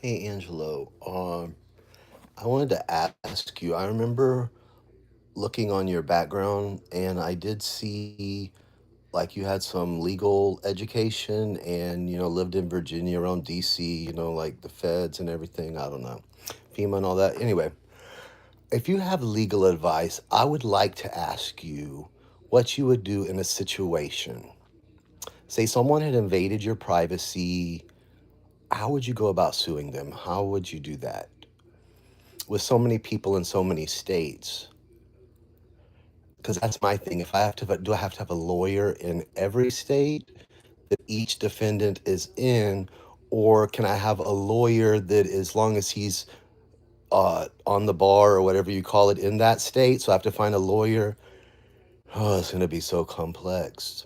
Hey Angelo, I wanted to ask you. I remember looking on your background, and I did see like you had some legal education, and lived in Virginia around DC. Like the feds and everything. I don't know, FEMA and all that. Anyway, if you have legal advice, I would like to ask you what you would do in a situation. Say someone had invaded your privacy. How would you go about suing them? How would you do that? With so many people in so many states, because that's my thing. If I have to, do I have to have a lawyer in every state that each defendant is in, or can I have a lawyer that, as long as he's on the bar or whatever you call it in that state, so I have to find a lawyer? Oh, it's going to be so complex.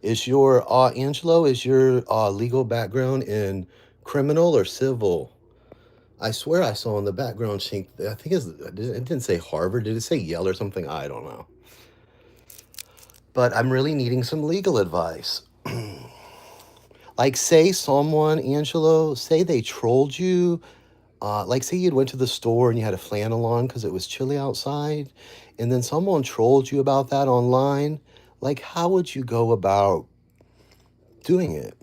Is your Angelo? Is your legal background in criminal or civil? I swear I saw in the background sheet. I think it didn't say Harvard. Did it say Yale or something? I don't know. But I'm really needing some legal advice. Like, say someone, Angelo, say they trolled you. Like, say you went to the store and you had a flannel on because it was chilly outside, and then someone trolled you about that online. Like, how would you go about doing it?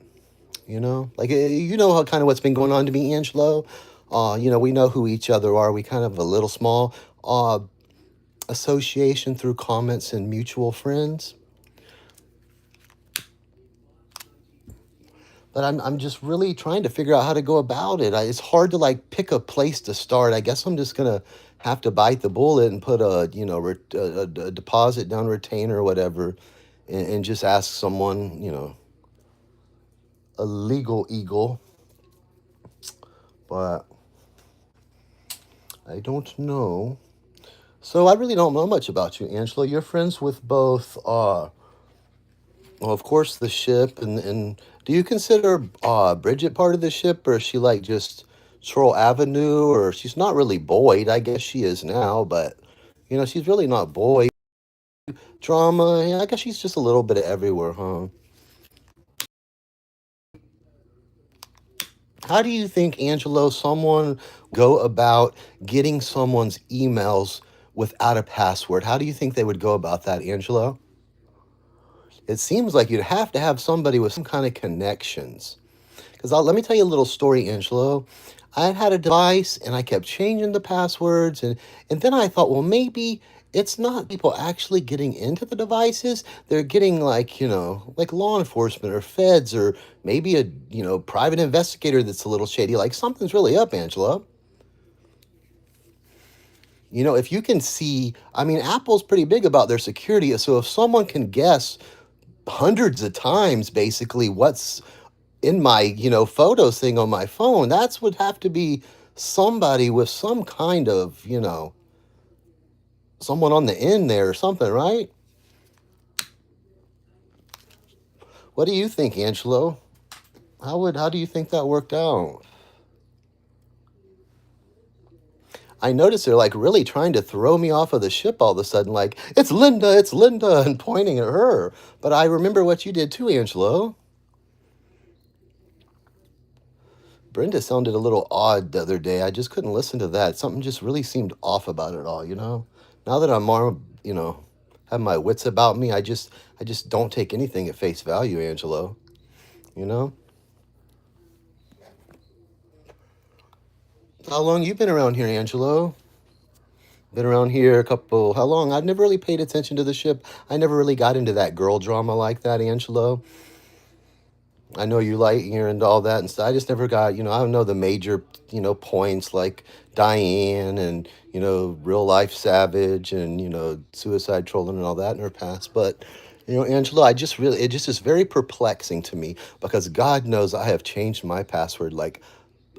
Like, how kind of what's been going on to me, Angelo. We know who each other are. We kind of a little small association through comments and mutual friends. But I'm just really trying to figure out how to go about it. It's hard to like pick a place to start. I guess I'm just gonna have to bite the bullet and put a deposit down, retainer or whatever, and just ask someone, a legal eagle. But I don't know. So I really don't know much about you, Angela. You're friends with both, well, of course, the ship, and do you consider Bridget part of the ship, or is she like just Troll Avenue, or she's not really Boyd? I guess she is now, but she's really not Boyd. Drama, yeah, I guess she's just a little bit of everywhere, huh? How do you think, Angelo, someone go about getting someone's emails without a password? How do you think they would go about that, Angelo? It seems like you'd have to have somebody with some kind of connections. Because let me tell you a little story, Angelo. I had a device and I kept changing the passwords, and then I thought, well, maybe it's not people actually getting into the devices. They're getting like, like law enforcement or feds, or maybe a, private investigator that's a little shady. Like something's really up, Angelo. If you can see, I mean, Apple's pretty big about their security. So if someone can guess hundreds of times basically what's in my, photos thing on my phone, that's would have to be somebody with some kind of, someone on the end there or something, right? What do you think, Angelo? How do you think that worked out? I noticed they're like really trying to throw me off of the ship all of a sudden, like, it's Linda, and pointing at her. But I remember what you did too, Angelo. Brenda sounded a little odd the other day. I just couldn't listen to that. Something just really seemed off about it all. Now that I'm more, have my wits about me, I just don't take anything at face value, Angelo. You know? How long you been around here, Angelo? Been around here a couple, how long? I've never really paid attention to the ship. I never really got into that girl drama like that, Angelo. I know you like here and all that and stuff. I just never got, I don't know the major, points like Diane and, real life Savage and, suicide trolling and all that in her past. But, Angela, it just is very perplexing to me because God knows I have changed my password like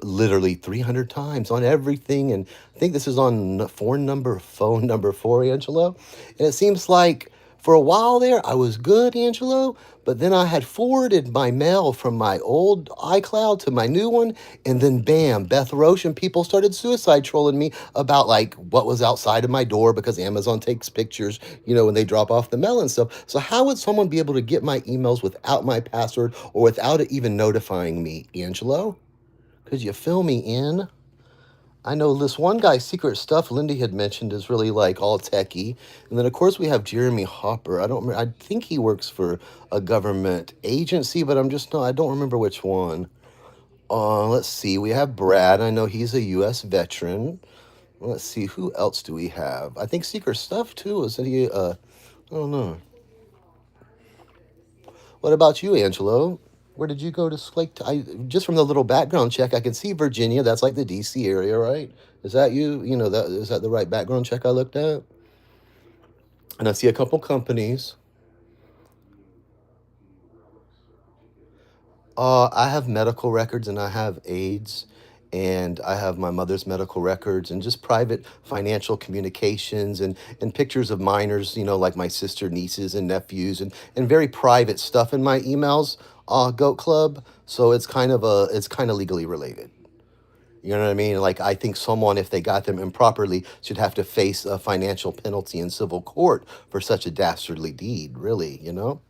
literally 300 times on everything. And I think this is on phone number 4, Angelo. And it seems like For a while there, I was good, Angelo, but then I had forwarded my mail from my old iCloud to my new one, and then bam, Beth Roche and people started suicide trolling me about like what was outside of my door because Amazon takes pictures, when they drop off the mail and stuff. So how would someone be able to get my emails without my password or without it even notifying me, Angelo? Could you fill me in? I know this one guy, Secret Stuff, Lindy had mentioned, is really like all techie. And then, of course, we have Jeremy Hopper. I don't remember, I think he works for a government agency, but I don't remember which one. Let's see. We have Brad. I know he's a U.S. veteran. Let's see. Who else do we have? I think Secret Stuff, too. Isn't he? I don't know. What about you, Angelo? Where did you go to like? Just from the little background check, I can see Virginia. That's like the D.C. area, right? Is that you? That is that the right background check I looked at? And I see a couple companies. I have medical records and I have AIDS, and I have my mother's medical records and just private financial communications and pictures of minors, like my sister, nieces, and nephews, and very private stuff in my emails. Goat Club. So it's kind of legally related. You know what I mean? Like I think someone, if they got them improperly, should have to face a financial penalty in civil court for such a dastardly deed. Really, you know?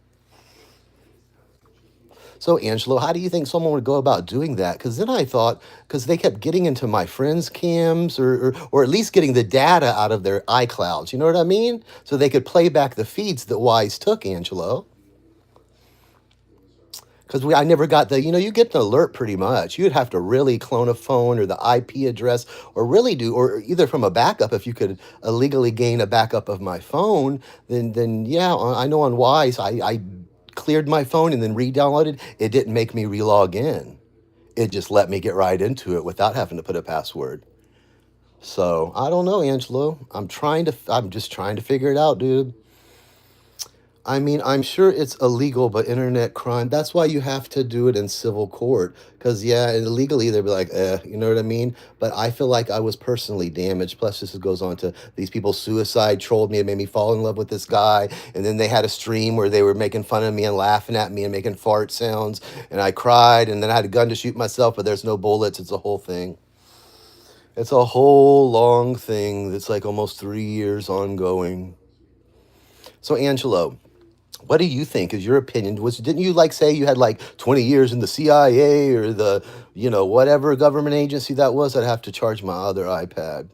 So, Angelo, how do you think someone would go about doing that? Because then I thought, because they kept getting into my friends' cams or at least getting the data out of their iClouds. You know what I mean? So they could play back the feeds that Wise took, Angelo. Because I never got you get an alert pretty much. You'd have to really clone a phone or the IP address or really or either from a backup, if you could illegally gain a backup of my phone, then yeah, I know on Wise, I cleared my phone and then re-downloaded. It didn't make me re-log in. It just let me get right into it without having to put a password. So I don't know, Angelo. I'm just trying to figure it out, dude. I mean, I'm sure it's illegal, but internet crime, that's why you have to do it in civil court. Because, yeah, illegally, they'd be like, you know what I mean? But I feel like I was personally damaged. Plus, this goes on to these people suicide trolled me and made me fall in love with this guy. And then they had a stream where they were making fun of me and laughing at me and making fart sounds. And I cried. And then I had a gun to shoot myself, but there's no bullets. It's a whole thing. It's a whole long thing that's like almost 3 years ongoing. So, Angelo, what do you think is your opinion? Didn't you like say you had like 20 years in the CIA or the, whatever government agency that was? I'd have to charge my other iPad.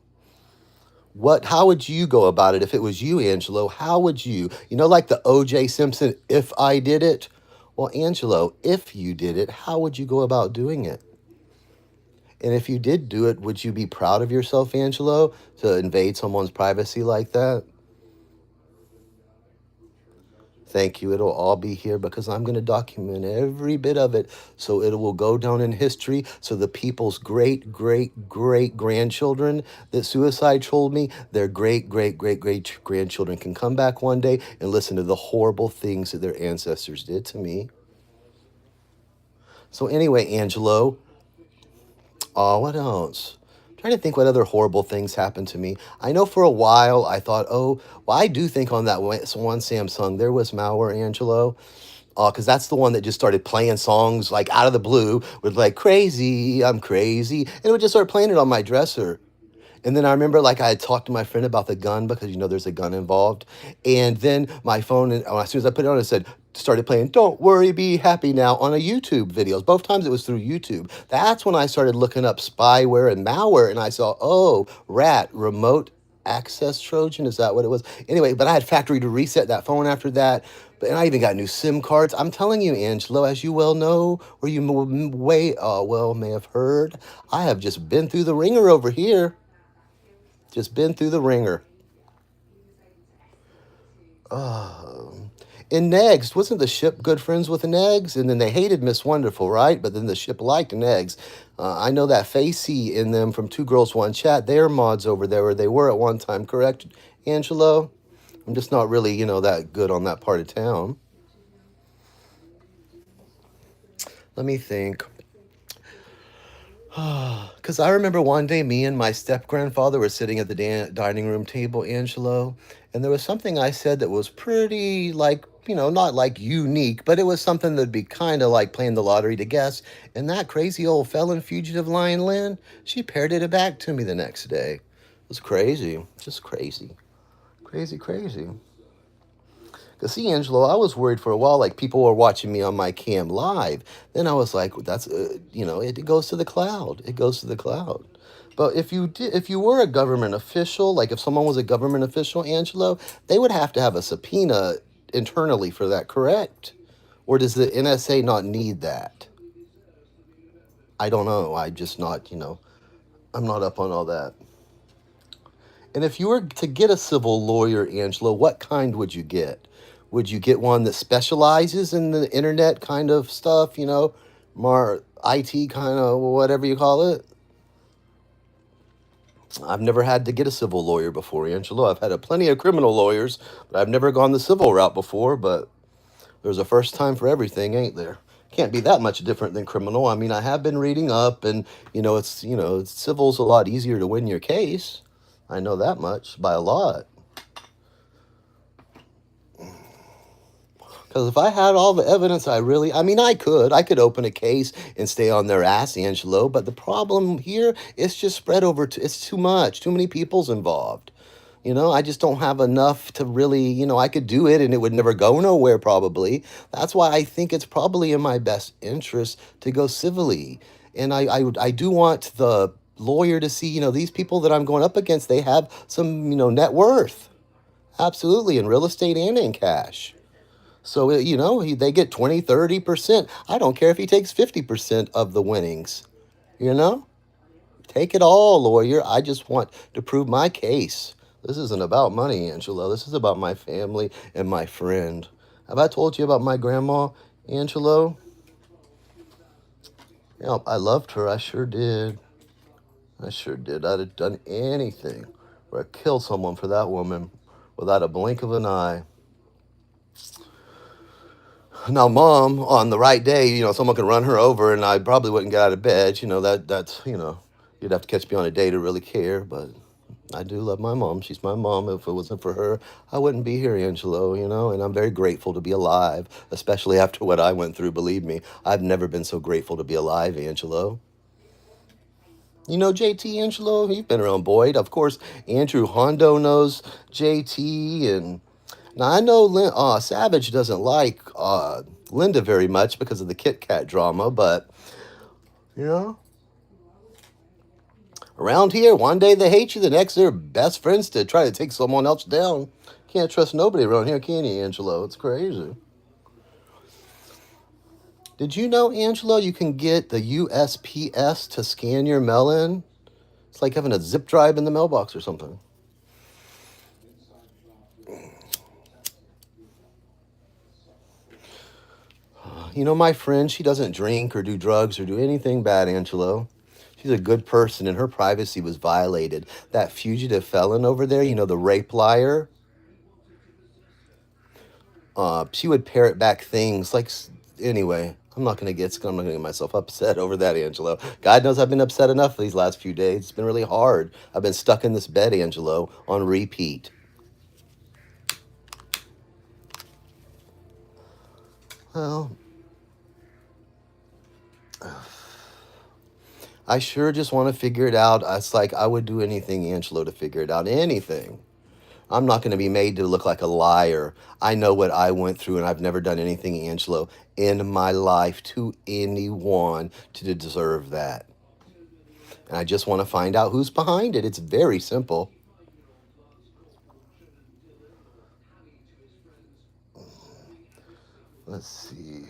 How would you go about it if it was you, Angelo? How would you? Like the O.J. Simpson, if I did it? Well, Angelo, if you did it, how would you go about doing it? And if you did do it, would you be proud of yourself, Angelo, to invade someone's privacy like that? Thank you. It'll all be here because I'm going to document every bit of it so it will go down in history. So the people's great, great, great grandchildren that suicide told me, their great, great, great, great grandchildren can come back one day and listen to the horrible things that their ancestors did to me. So, anyway, Angelo, what else? Trying to think what other horrible things happened to me. I know for a while I thought, oh, well, I do think on that one Samsung there was malware, Angelo, because that's the one that just started playing songs like out of the blue with like crazy, I'm crazy, and it would just start playing it on my dresser. And then I remember like I had talked to my friend about the gun because there's a gun involved. And then my phone, and as soon as I put it on, it started playing "Don't Worry, Be Happy Now" on a YouTube videos. Both times it was through YouTube. That's when I started looking up spyware and malware, and I saw, oh, rat, remote access Trojan. Is that what it was? Anyway, but I had factory to reset that phone after that. And I even got new SIM cards. I'm telling you, Angelo, as you well know, or you may have heard, I have just been through the ringer over here. Just been through the ringer. In Negs, wasn't the ship good friends with the Negs? And then they hated Miss Wonderful, right? But then the ship liked Negs. I know that Facey in them from Two Girls One Chat, they're mods over there, or they were at one time, correct, Angelo? I'm just not really, that good on that part of town. Let me think. Because I remember one day me and my step grandfather were sitting at the dining room table, Angelo, and there was something I said that was pretty, like, not like unique, but it was something that'd be kind of like playing the lottery to guess. And that crazy old felon fugitive Lion Lynn, she parroted it back to me the next day. It was crazy, just crazy, crazy, crazy. Cause see, Angelo, I was worried for a while, like people were watching me on my cam live. Then I was like, that's, it goes to the cloud. It goes to the cloud. But if you were a government official, like if someone was a government official, Angelo, they would have to have a subpoena internally for that, correct? Or does the NSA not need that? I don't know. I just not, I'm not up on all that. And if you were to get a civil lawyer, Angela, what kind would you get? Would you get one that specializes in the internet kind of stuff, more IT kind of whatever you call it? I've never had to get a civil lawyer before, Angelo. I've had plenty of criminal lawyers, but I've never gone the civil route before. But there's a first time for everything, ain't there? Can't be that much different than criminal. I mean, I have been reading up, and civil's a lot easier to win your case. I know that much by a lot. Because if I had all the evidence, I mean, I could open a case and stay on their ass, Angelo. But the problem here is just spread over. It's too much. Too many people's involved. I just don't have enough to really, I could do it and it would never go nowhere probably. That's why I think it's probably in my best interest to go civilly. And I do want the lawyer to see, these people that I'm going up against, they have some, net worth. Absolutely, in real estate and in cash. So, they get 20, 30%. I don't care if he takes 50% of the winnings, you know? Take it all, lawyer. I just want to prove my case. This isn't about money, Angelo. This is about my family and my friend. Have I told you about my grandma, Angelo? Yeah, I loved her. I sure did. I sure did. I'd have done anything or I'd kill someone for that woman without a blink of an eye. Now, mom, on the right day, someone could run her over, and I probably wouldn't get out of bed. You'd have to catch me on a day to really care. But I do love my mom. She's my mom. If it wasn't for her, I wouldn't be here, Angelo. And I'm very grateful to be alive, especially after what I went through. Believe me, I've never been so grateful to be alive, Angelo. You know JT, Angelo? You've been around Boyd. Of course, Andrew Hondo knows JT, and now I know Savage doesn't like Linda very much because of the Kit Kat drama, but you know, around here, one day they hate you, the next they're best friends to try to take someone else down. Can't trust nobody around here, can you, Angelo? It's crazy. Did you know, Angelo, you can get the USPS to scan your mail in? It's like having a zip drive in the mailbox or something. My friend, she doesn't drink or do drugs or do anything bad, Angelo. She's a good person, and her privacy was violated. That fugitive felon over there, the rape liar, she would parrot back things like, anyway, I'm not gonna get myself upset over that, Angelo. God knows I've been upset enough these last few days. It's been really hard. I've been stuck in this bed, Angelo, on repeat. Well, I sure just want to figure it out. It's like I would do anything, Angelo, to figure it out. Anything. I'm not going to be made to look like a liar. I know what I went through, and I've never done anything, Angelo, in my life to anyone to deserve that. And I just want to find out who's behind it. It's very simple. Let's see.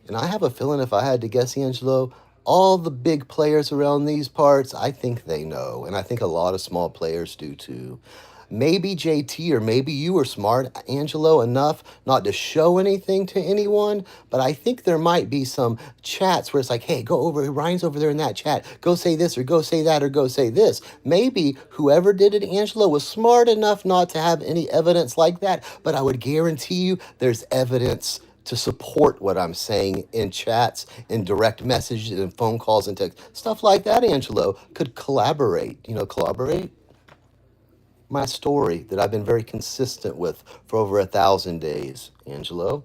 And I have a feeling if I had to guess, Angelo, all the big players around these parts, I think they know. And I think a lot of small players do too. Maybe JT or maybe you were smart, Angelo, enough not to show anything to anyone, but I think there might be some chats where it's like, hey, go over, Ryan's over there in that chat. Go say this or go say that or go say this. Maybe whoever did it, Angelo, was smart enough not to have any evidence like that, but I would guarantee you there's evidence to support what I'm saying in chats, in direct messages, and phone calls and text, stuff like that, Angelo, could collaborate. Collaborate my story that I've been very consistent with for over 1,000 days, Angelo.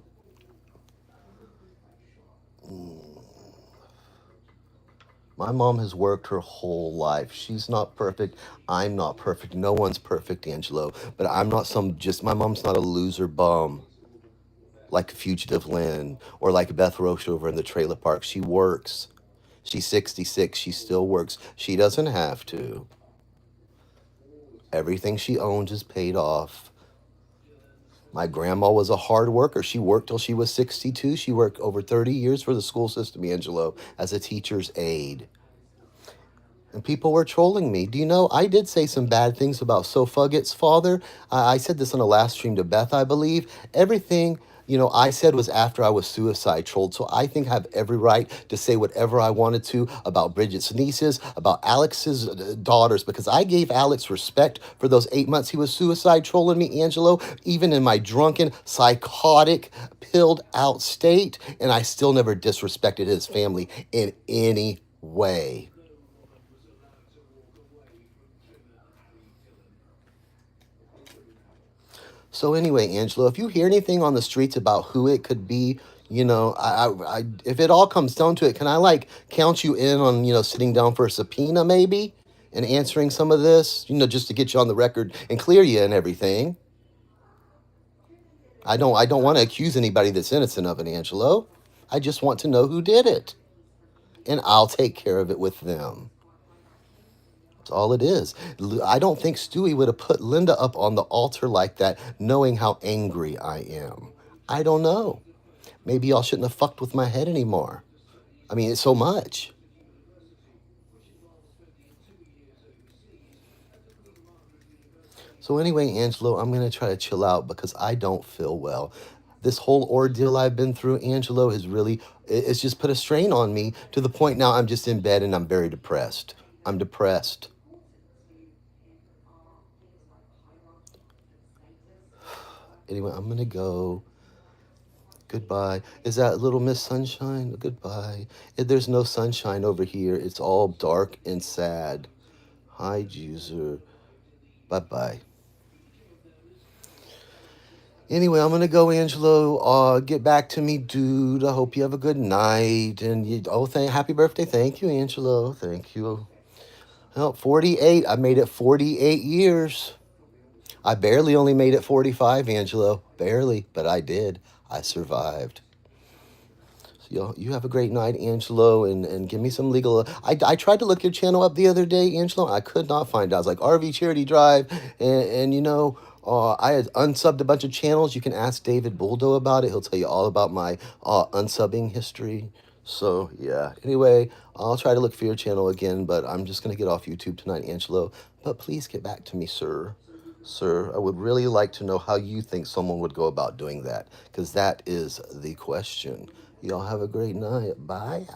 My mom has worked her whole life. She's not perfect. I'm not perfect. No one's perfect, Angelo. But I'm not my mom's not a loser bum like Fugitive Lynn or like Beth Roche over in the trailer park. She works. She's 66. She still works. She doesn't have to. Everything she owns is paid off. My grandma was a hard worker. She worked till she was 62. She worked over 30 years for the school system, Angelo, as a teacher's aide. And people were trolling me. Do you know, I did say some bad things about Sofugget's father. I said this on a last stream to Beth, I believe. Everything, I said was after I was suicide trolled. So I think I have every right to say whatever I wanted to about Bridget's nieces, about Alex's daughters, because I gave Alex respect for those 8 months he was suicide trolling me, Angelo, even in my drunken, psychotic, pilled out state. And I still never disrespected his family in any way. So anyway, Angelo, if you hear anything on the streets about who it could be, if it all comes down to it, can I like count you in on, sitting down for a subpoena maybe and answering some of this, just to get you on the record and clear you and everything? I don't want to accuse anybody that's innocent of it, Angelo. I just want to know who did it, and I'll take care of it with them. That's all it is. I don't think Stewie would have put Linda up on the altar like that, knowing how angry I am. I don't know. Maybe y'all shouldn't have fucked with my head anymore. I mean, it's so much. So anyway, Angelo, I'm going to try to chill out because I don't feel well. This whole ordeal I've been through, Angelo, has really, it's just put a strain on me to the point now I'm just in bed and I'm very depressed. I'm depressed. Anyway, I'm going to go. Goodbye. Is that Little Miss Sunshine? Goodbye. There's no sunshine over here. It's all dark and sad. Hi, Juicer. Bye-bye. Anyway, I'm gonna go, Angelo. Get back to me, dude. I hope you have a good night. And happy birthday. Thank you, Angelo. Thank you. Well, 48. I made it 48 years. I barely only made it 45, Angelo. Barely, but I did. I survived. You have a great night, Angelo, and give me some legal. I tried to look your channel up the other day, Angelo. I could not find it. I was like RV Charity Drive, and I had unsubbed a bunch of channels. You can ask David Buldo about it. He'll tell you all about my unsubbing history. So yeah. Anyway, I'll try to look for your channel again, but I'm just gonna get off YouTube tonight, Angelo. But please get back to me, sir. Sir, I would really like to know how you think someone would go about doing that, because that is the question. Y'all have a great night. Bye.